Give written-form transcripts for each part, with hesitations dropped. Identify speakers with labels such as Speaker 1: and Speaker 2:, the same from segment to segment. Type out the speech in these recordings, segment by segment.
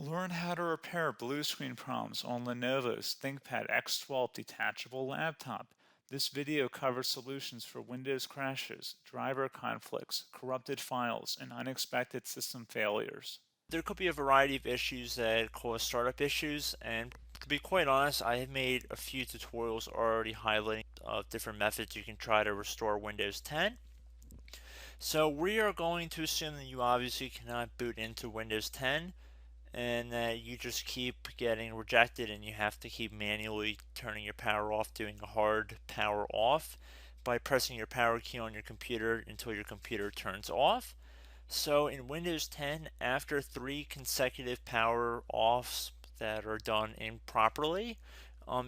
Speaker 1: Learn how to repair blue screen problems on Lenovo's ThinkPad X12 Detachable laptop. This video covers solutions for Windows crashes, driver conflicts, corrupted files, and unexpected system failures.
Speaker 2: There could be a variety of issues that cause startup issues, and to be quite honest, I have made a few tutorials already highlighting different methods you can try to restore Windows 10. So we are going to assume that you obviously cannot boot into Windows 10 and that you just keep getting rejected and you have to keep manually turning your power off, doing a hard power off by pressing your power key on your computer until your computer turns off. So in Windows 10, after 3 consecutive power offs that are done improperly,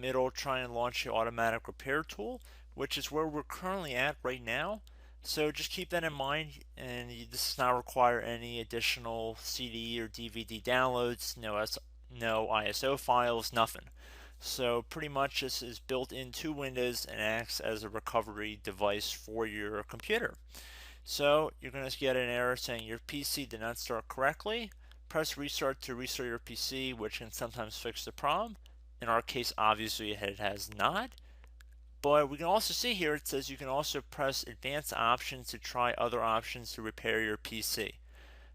Speaker 2: it'll try and launch the automatic repair tool, which is where we're currently at right now. So just keep that in mind, and this does not require any additional CD or DVD downloads, no ISO files, nothing. So pretty much this is built into Windows and acts as a recovery device for your computer. So you're going to get an error saying your PC did not start correctly. Press restart to restart your PC, which can sometimes fix the problem. In our case, obviously it has not. But we can also see here it says you can also press advanced options to try other options to repair your PC.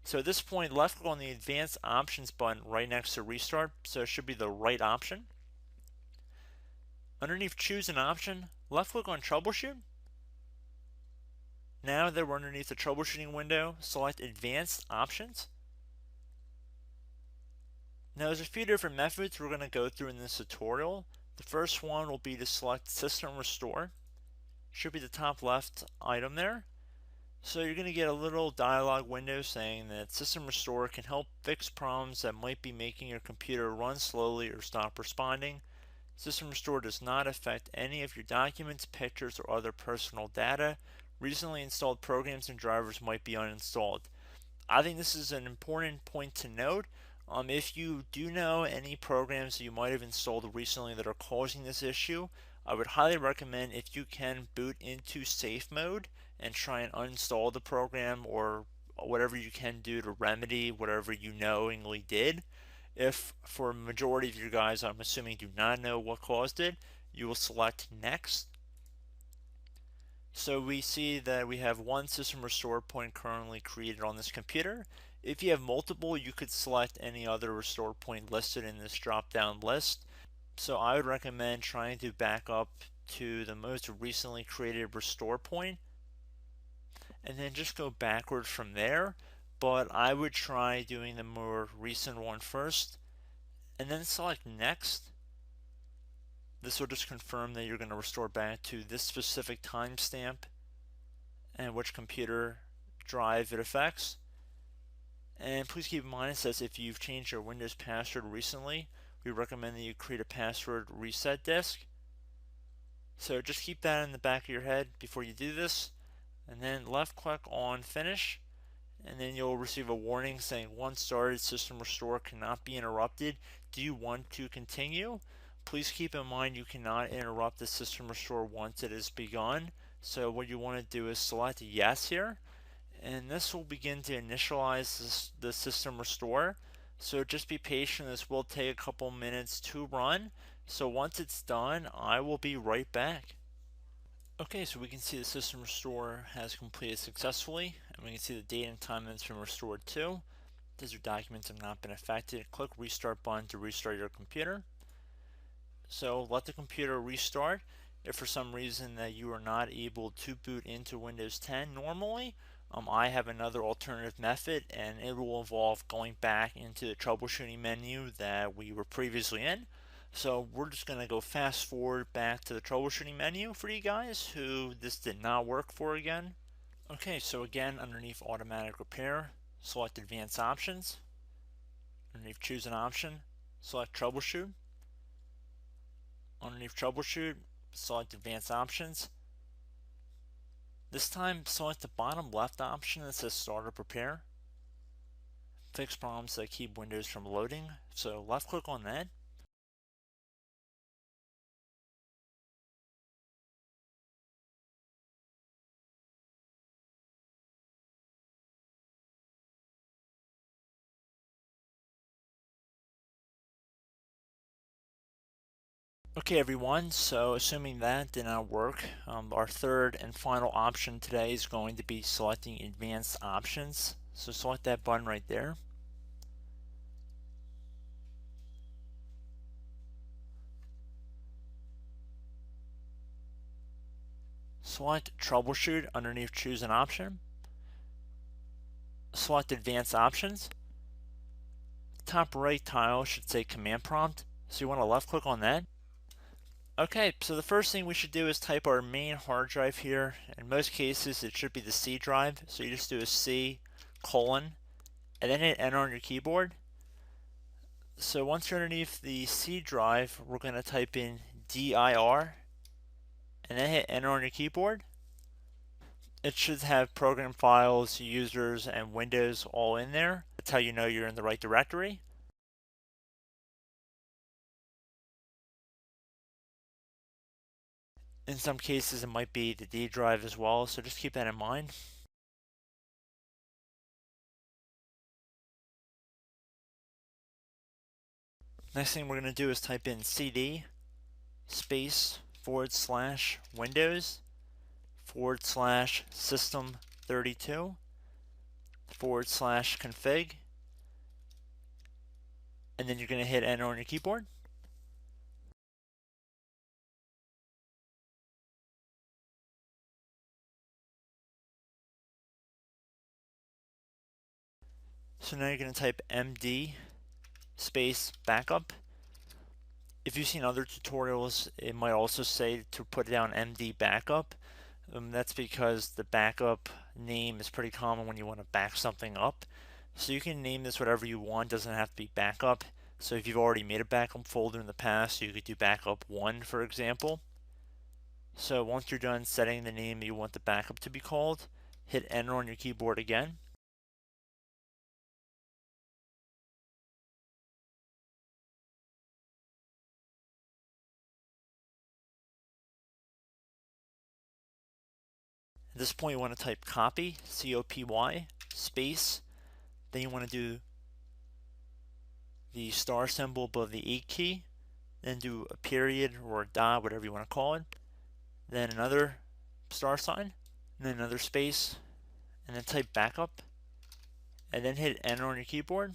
Speaker 2: So at this point, left click on the advanced options button right next to restart, so it should be the right option. Underneath choose an option, left click on troubleshoot. Now that we're underneath the troubleshooting window, select advanced options. Now there's a few different methods we're going to go through in this tutorial. The first one will be to select System Restore. Should be the top left item there. So you're going to get a little dialog window saying that System Restore can help fix problems that might be making your computer run slowly or stop responding. System Restore does not affect any of your documents, pictures, or other personal data. Recently installed programs and drivers might be uninstalled. I think this is an important point to note. If you do know any programs that you might have installed recently that are causing this issue, I would highly recommend if you can boot into safe mode and try and uninstall the program or whatever you can do to remedy whatever you knowingly did. If for a majority of you guys, I'm assuming do not know what caused it, you will select next. So we see that we have one system restore point currently created on this computer. If you have multiple, you could select any other restore point listed in this drop down list. So I would recommend trying to back up to the most recently created restore point and then just go backwards from there. But I would try doing the more recent one first and then select next. This will just confirm that you're going to restore back to this specific timestamp and which computer drive it affects. And please keep in mind it says if you've changed your Windows password recently, we recommend that you create a password reset disk. So just keep that in the back of your head before you do this, and then left click on finish, and then you'll receive a warning saying once started, system restore cannot be interrupted. Do you want to continue? Please keep in mind you cannot interrupt the system restore once it has begun. So what you want to do is select yes here, and this will begin to initialize the system restore. So just be patient, this will take a couple minutes to run. So once it's done, I will be right back. Okay, so we can see the system restore has completed successfully, and we can see the date and time that it's been restored to. These your documents have not been affected. Click restart button to restart your computer. So let the computer restart. If for some reason that you are not able to boot into Windows 10 normally, I have another alternative method, and it will involve going back into the troubleshooting menu that we were previously in. So we're just going to go fast forward back to the troubleshooting menu for you guys who this did not work for again. Okay, so again, underneath automatic repair, select advanced options. Underneath choose an option, select troubleshoot. Underneath troubleshoot, select advanced options. This time, select the bottom left option that says startup repair. Fix problems that keep Windows from loading. So left click on that. Okay everyone, so assuming that did not work, our third and final option today is going to be selecting advanced options. So select that button right there. Select troubleshoot underneath choose an option. Select advanced options. Top right tile should say command prompt, so you want to left click on that. Okay, so the first thing we should do is type our main hard drive here. In most cases it should be the C drive, so you just do a C colon and then hit enter on your keyboard. So once you're underneath the C drive, we're going to type in dir and then hit enter on your keyboard. It should have program files, users, and Windows all in there. That's how you know you're in the right directory. In some cases, it might be the D drive as well, so just keep that in mind. Next thing we're going to do is type in cd space / Windows / system32 / config, and then you're going to hit enter on your keyboard. So now you're going to type md space backup. If you've seen other tutorials, it might also say to put down md backup. That's because the backup name is pretty common when you want to back something up. So you can name this whatever you want, doesn't have to be backup. So if you've already made a backup folder in the past, you could do backup 1 for example. So once you're done setting the name you want the backup to be called, hit enter on your keyboard again. At this point you want to type copy, C-O-P-Y, space, then you want to do the star symbol above the 8 key, then do a period or a dot, whatever you want to call it, then another star sign, and then another space, and then type backup, and then hit enter on your keyboard.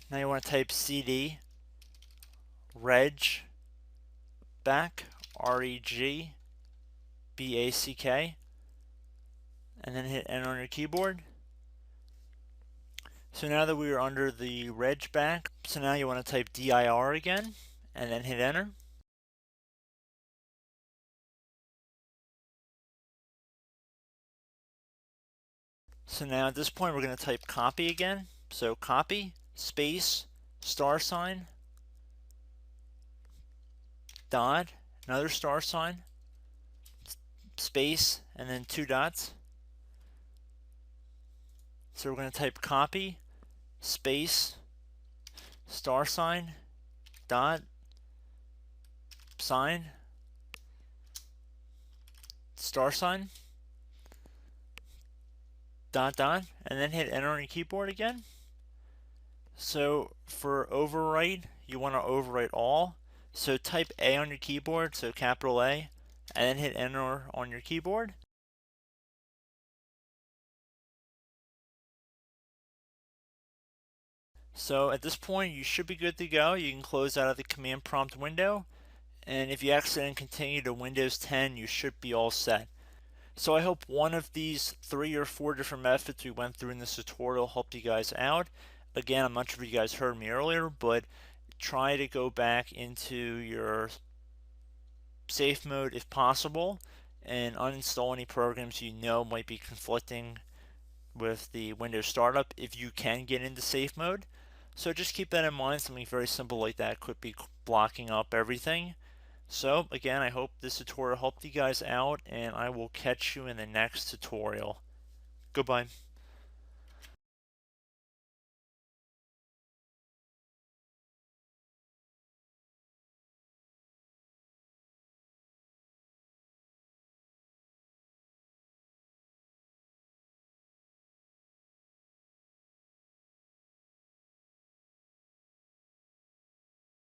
Speaker 2: Now you want to type cd reg back, REGBACK, and then hit enter on your keyboard. So now that we are under the reg back, so now you want to type dir again, and then hit enter. So now at this point we're going to type copy again. So copy, space, star sign, dot, another star sign, space, and then 2 dots. So we're going to type copy, space, star sign, dot, sign, star sign, dot, dot, and then hit enter on your keyboard again. So for overwrite, you want to overwrite all. So type A on your keyboard, so capital A, and then hit enter on your keyboard. So at this point you should be good to go. You can close out of the command prompt window, and if you accidentally continue to Windows 10 you should be all set. So I hope one of these 3 or 4 different methods we went through in this tutorial helped you guys out. Again, I'm not sure if you guys heard me earlier, but try to go back into your safe mode if possible and uninstall any programs you know might be conflicting with the Windows startup if you can get into safe mode. So just keep that in mind. Something very simple like that could be blocking up everything. So again, I hope this tutorial helped you guys out, and I will catch you in the next tutorial. Goodbye.